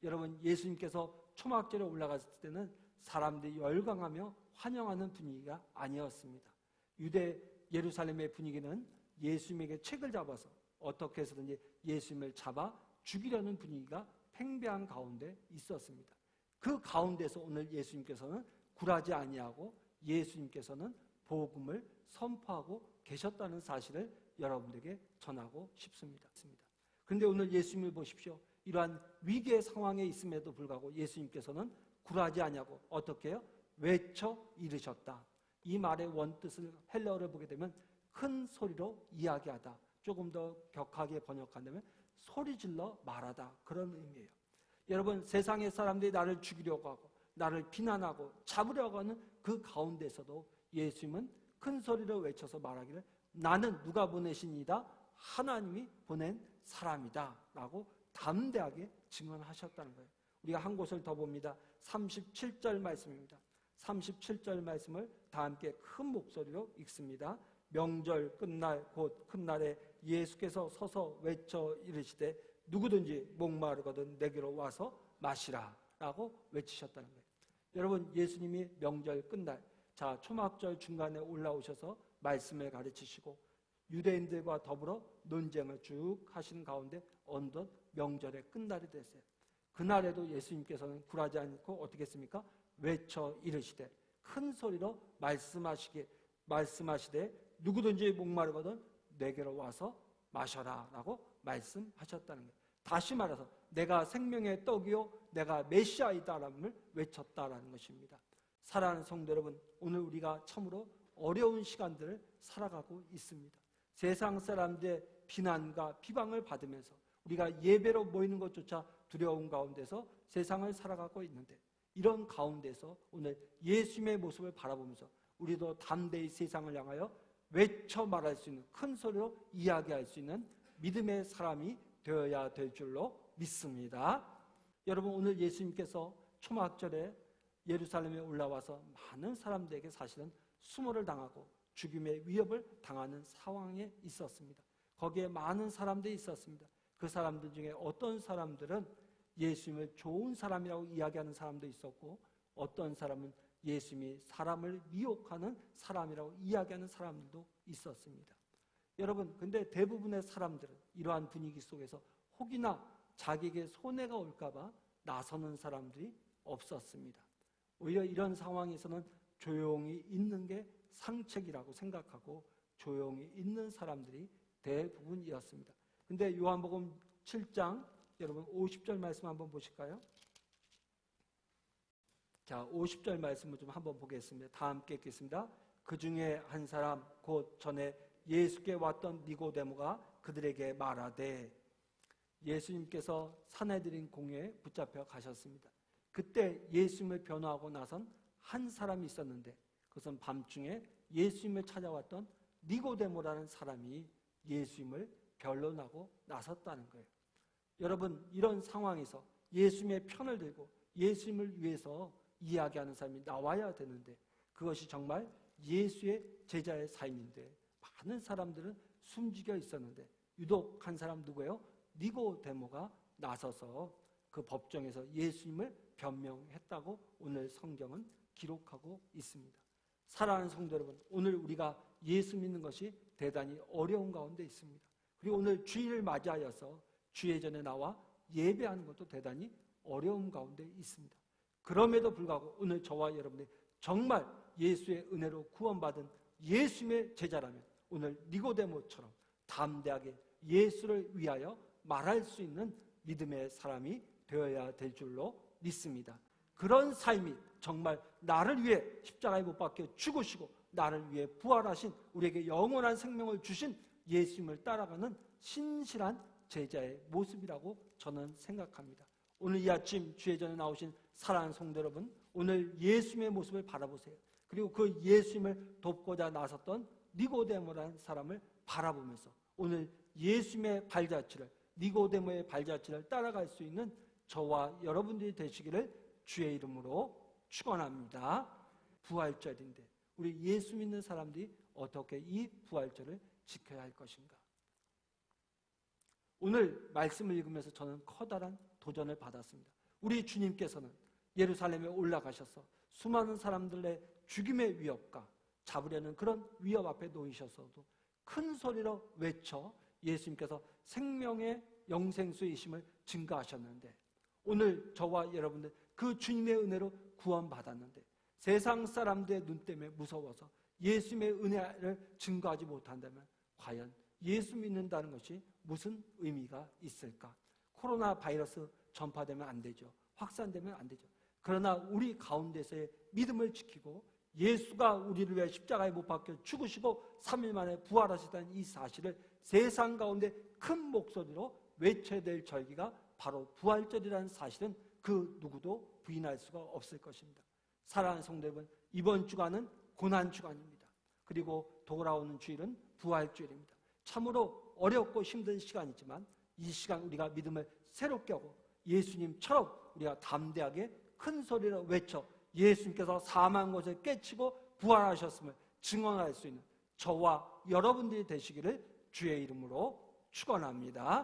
여러분, 예수님께서 초막절에 올라갔을 때는 사람들이 열광하며 환영하는 분위기가 아니었습니다. 유대 예루살렘의 분위기는 예수님에게 책을 잡아서 어떻게 해서든지 예수님을 잡아 죽이려는 분위기가 팽배한 가운데 있었습니다. 그 가운데서 오늘 예수님께서는 굴하지 아니하고 예수님께서는 복음을 선포하고 계셨다는 사실을 여러분들에게 전하고 싶습니다. 그런데 오늘 예수님을 보십시오. 이러한 위기의 상황에 있음에도 불구하고 예수님께서는 굴하지 아니하고 어떻게 해요? 외쳐 이르셨다. 이 말의 원뜻을 헬라어를 보게 되면 큰 소리로 이야기하다. 조금 더 격하게 번역한다면 소리질러 말하다. 그런 의미예요. 여러분, 세상의 사람들이 나를 죽이려고 하고 나를 비난하고 잡으려고 하는 그 가운데서도 예수님은 큰 소리로 외쳐서 말하기를 나는 누가 보내시니이다? 하나님이 보낸 사람이다 라고 담대하게 증언하셨다는 거예요. 우리가 한 곳을 더 봅니다. 37절 말씀입니다. 37절 말씀을 다 함께 큰 목소리로 읽습니다. 명절 끝날 곧 큰 날에 예수께서 서서 외쳐 이르시되 누구든지 목마르거든 내게로 와서 마시라 라고 외치셨다는 거예요. 여러분, 예수님이 명절 끝날, 자, 초막절 중간에 올라오셔서 말씀을 가르치시고 유대인들과 더불어 논쟁을 쭉 하시는 가운데 어느덧 명절의 끝날이 됐어요. 그날에도 예수님께서는 굴하지 않고 어떻게 했습니까? 외쳐 이르시되 큰 소리로 말씀하시되 누구든지 목마르거든 내게로 와서 마셔라 라고 말씀하셨다는 거예요. 다시 말해서 내가 생명의 떡이요 내가 메시아이다라는 외쳤다라는 것입니다. 사랑하는 성도 여러분, 오늘 우리가 참으로 어려운 시간들을 살아가고 있습니다. 세상 사람들의 비난과 비방을 받으면서 우리가 예배로 모이는 것조차 두려운 가운데서 세상을 살아가고 있는데, 이런 가운데서 오늘 예수님의 모습을 바라보면서 우리도 담대히 세상을 향하여 외쳐 말할 수 있는, 큰 소리로 이야기할 수 있는 믿음의 사람이 되어야 될 줄로 믿습니다. 여러분, 오늘 예수님께서 초막절에 예루살렘에 올라와서 많은 사람들에게 사실은 수모를 당하고 죽임의 위협을 당하는 상황에 있었습니다. 거기에 많은 사람들이 있었습니다. 그 사람들 중에 어떤 사람들은 예수님을 좋은 사람이라고 이야기하는 사람도 있었고, 어떤 사람은 예수님이 사람을 미혹하는 사람이라고 이야기하는 사람들도 있었습니다. 여러분, 근데 대부분의 사람들은 이러한 분위기 속에서 혹이나 자기에게 손해가 올까봐 나서는 사람들이 없었습니다. 오히려 이런 상황에서는 조용히 있는 게 상책이라고 생각하고 조용히 있는 사람들이 대부분이었습니다. 근데 요한복음 7장 여러분 50절 말씀 한번 보실까요? 자, 50절 말씀을 좀 한번 보겠습니다. 다 함께 읽겠습니다. 그 중에 한 사람 곧 전에 예수께 왔던 니고데모가 그들에게 말하되, 예수님께서 산헤드린 공회에 붙잡혀 가셨습니다. 그때 예수님을 변호하고 나선 한 사람이 있었는데, 그것은 밤중에 예수님을 찾아왔던 니고데모라는 사람이 예수님을 변론하고 나섰다는 거예요. 여러분, 이런 상황에서 예수님의 편을 들고 예수님을 위해서 이야기하는 사람이 나와야 되는데, 그것이 정말 예수의 제자의 삶인데 많은 사람들은 숨죽여 있었는데, 유독 한 사람 누구예요? 니고데모가 나서서 그 법정에서 예수님을 변명했다고 오늘 성경은 기록하고 있습니다. 사랑하는 성도 여러분, 오늘 우리가 예수 믿는 것이 대단히 어려운 가운데 있습니다. 그리고 오늘 주일을 맞이하여서 주의 전에 나와 예배하는 것도 대단히 어려운 가운데 있습니다. 그럼에도 불구하고 오늘 저와 여러분이 정말 예수의 은혜로 구원받은 예수님의 제자라면 오늘 니고데모처럼 담대하게 예수를 위하여 말할 수 있는 믿음의 사람이 되어야 될 줄로 믿습니다. 그런 삶이 정말 나를 위해 십자가에 못 박혀 죽으시고 나를 위해 부활하신, 우리에게 영원한 생명을 주신 예수님을 따라가는 신실한 제자의 모습이라고 저는 생각합니다. 오늘 이 아침 주의 전에 나오신 사랑하는 성도 여러분, 오늘 예수님의 모습을 바라보세요. 그리고 그 예수님을 돕고자 나섰던 니고데모라는 사람을 바라보면서 오늘 예수님의 발자취를, 니고데모의 발자취를 따라갈 수 있는 저와 여러분들이 되시기를 주의 이름으로 축원합니다. 부활절인데 우리 예수 믿는 사람들이 어떻게 이 부활절을 지켜야 할 것인가? 오늘 말씀을 읽으면서 저는 커다란 도전을 받았습니다. 우리 주님께서는 예루살렘에 올라가셔서 수많은 사람들의 죽임의 위협과 잡으려는 그런 위협 앞에 놓이셔서도 큰 소리로 외쳐 예수님께서 생명의 영생수이심을 증거하셨는데, 오늘 저와 여러분들 그 주님의 은혜로 구원받았는데 세상 사람들의 눈 때문에 무서워서 예수님의 은혜를 증거하지 못한다면 과연 예수 믿는다는 것이 무슨 의미가 있을까? 코로나 바이러스 전파되면 안 되죠. 확산되면 안 되죠. 그러나 우리 가운데서의 믿음을 지키고 예수가 우리를 위해 십자가에 못 박혀 죽으시고 3일 만에 부활하셨다는 이 사실을 세상 가운데 큰 목소리로 외쳐야 될 절기가 바로 부활절이라는 사실은 그 누구도 부인할 수가 없을 것입니다. 사랑하는 성도 여러분, 이번 주간은 고난주간입니다. 그리고 돌아오는 주일은 부활주일입니다. 참으로 어렵고 힘든 시간이지만 이 시간 우리가 믿음을 새롭게 하고 예수님처럼 우리가 담대하게 큰 소리로 외쳐 예수님께서 사망한 것을 깨치고 부활하셨음을 증언할 수 있는 저와 여러분들이 되시기를 주의 이름으로 축원합니다.